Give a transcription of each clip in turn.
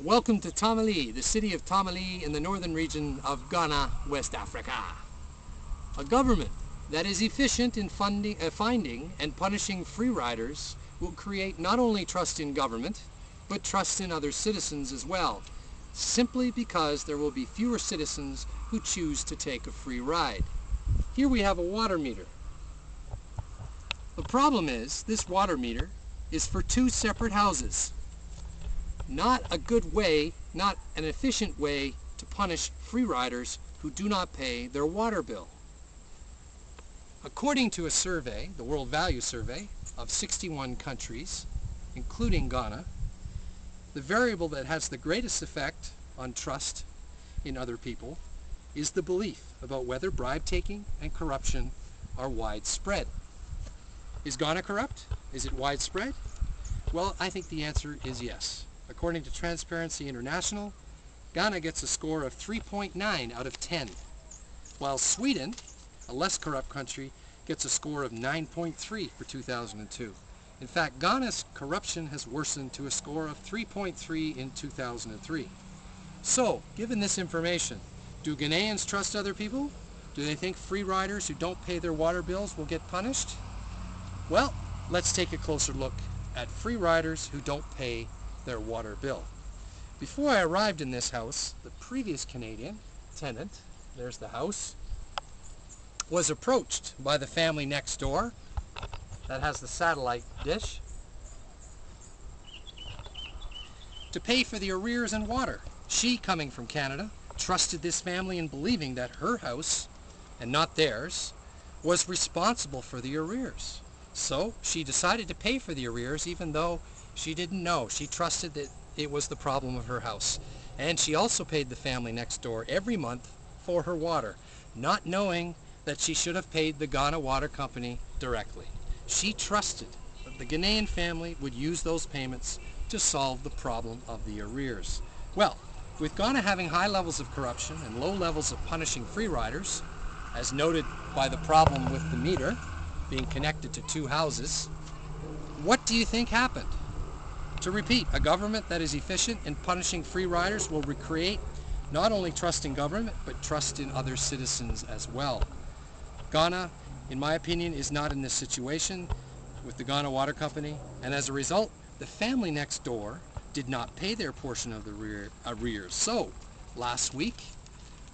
Welcome to Tamale, the city of Tamale in the northern region of Ghana, West Africa. A government that is efficient in finding and punishing free riders will create not only trust in government, but trust in other citizens as well, simply because there will be fewer citizens who choose to take a free ride. Here we have a water meter. The problem is, this water meter is for two separate houses. Not a good way, not an efficient way to punish free riders who do not pay their water bill. According to a survey, the World Value Survey, of 61 countries, including Ghana, the variable that has the greatest effect on trust in other people is the belief about whether bribe-taking and corruption are widespread. Is Ghana corrupt? Is it widespread? Well, I think the answer is yes. According to Transparency International, Ghana gets a score of 3.9 out of 10, while Sweden, a less corrupt country, gets a score of 9.3 for 2002. In fact, Ghana's corruption has worsened to a score of 3.3 in 2003. So, given this information, do Ghanaians trust other people? Do they think free riders who don't pay their water bills will get punished? Well, let's take a closer look at free riders who don't pay their water bill. Before I arrived in this house, the previous Canadian tenant, there's the house, was approached by the family next door that has the satellite dish to pay for the arrears in water. She, coming from Canada, trusted this family in believing that her house, and not theirs, was responsible for the arrears. So she decided to pay for the arrears even though she didn't know. She trusted that it was the problem of her house. And she also paid the family next door every month for her water, not knowing that she should have paid the Ghana Water Company directly. She trusted that the Ghanaian family would use those payments to solve the problem of the arrears. Well, with Ghana having high levels of corruption and low levels of punishing free riders, as noted by the problem with the meter being connected to two houses, what do you think happened? To repeat, a government that is efficient in punishing free riders will recreate not only trust in government, but trust in other citizens as well. Ghana, in my opinion, is not in this situation with the Ghana Water Company, and as a result, the family next door did not pay their portion of the arrears. So, last week,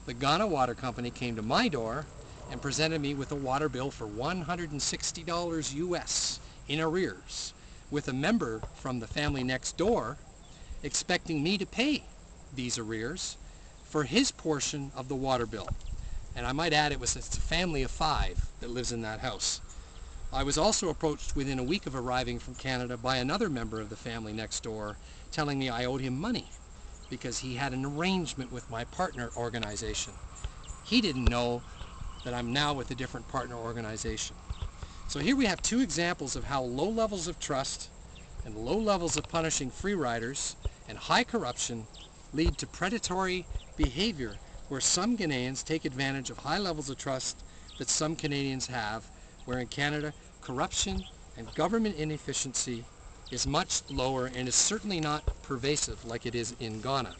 the Ghana Water Company came to my door and presented me with a water bill for $160 US in arrears, with a member from the family next door expecting me to pay these arrears for his portion of the water bill. And I might add, it's a family of 5 that lives in that house. I was also approached within a week of arriving from Canada by another member of the family next door telling me I owed him money because he had an arrangement with my partner organization. He didn't know that I'm now with a different partner organization. So here we have 2 examples of how low levels of trust and low levels of punishing free riders and high corruption lead to predatory behavior where some Ghanaians take advantage of high levels of trust that some Canadians have, where in Canada corruption and government inefficiency is much lower and is certainly not pervasive like it is in Ghana.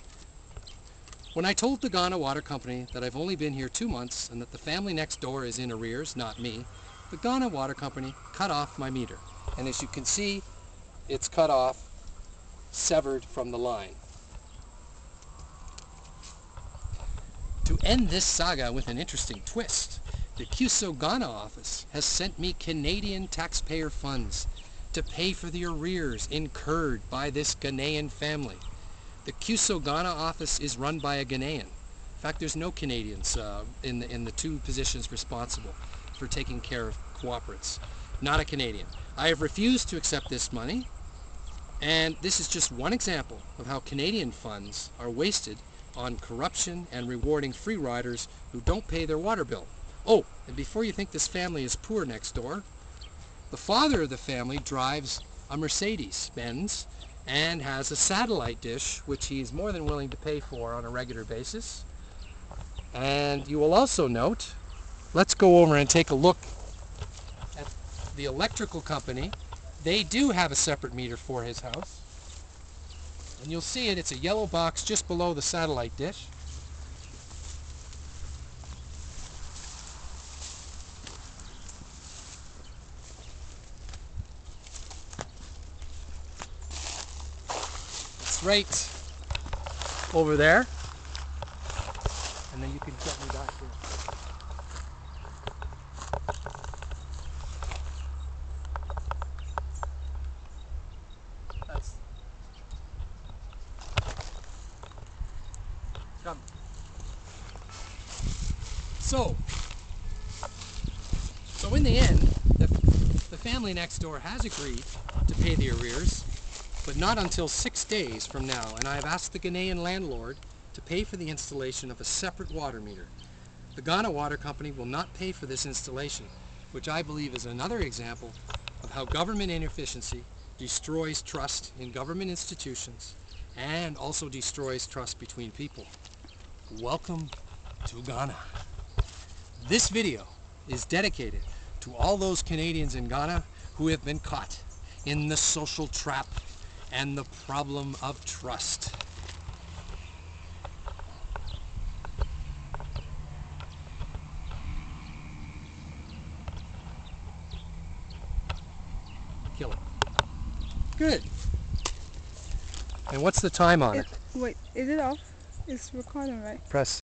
When I told the Ghana Water Company that I've only been here 2 months and that the family next door is in arrears, not me, the Ghana Water Company cut off my meter. And as you can see, it's cut off, severed from the line. To end this saga with an interesting twist, the CUSO Ghana office has sent me Canadian taxpayer funds to pay for the arrears incurred by this Ghanaian family. The CUSO Ghana office is run by a Ghanaian. In fact, there's no Canadians in the 2 positions responsible for taking care of cooperants. Not a Canadian. I have refused to accept this money, and this is just one example of how Canadian funds are wasted on corruption and rewarding free riders who don't pay their water bill. Oh, and before you think this family is poor next door, the father of the family drives a Mercedes-Benz and has a satellite dish, which he's more than willing to pay for on a regular basis. And you will also note, let's go over and take a look at the electrical company. They do have a separate meter for his house. And you'll see it, it's a yellow box just below the satellite dish. It's right over there. And then you can get me back here. That's... Come. So in the end, the family next door has agreed to pay the arrears, but not until 6 days from now, and I have asked the Ghanaian landlord to pay for the installation of a separate water meter. The Ghana Water Company will not pay for this installation, which I believe is another example of how government inefficiency destroys trust in government institutions and also destroys trust between people. Welcome to Ghana. This video is dedicated to all those Canadians in Ghana who have been caught in the social trap and the problem of trust. Kill it. Good. And what's the time on it? Wait, is it off? It's recording, right? Press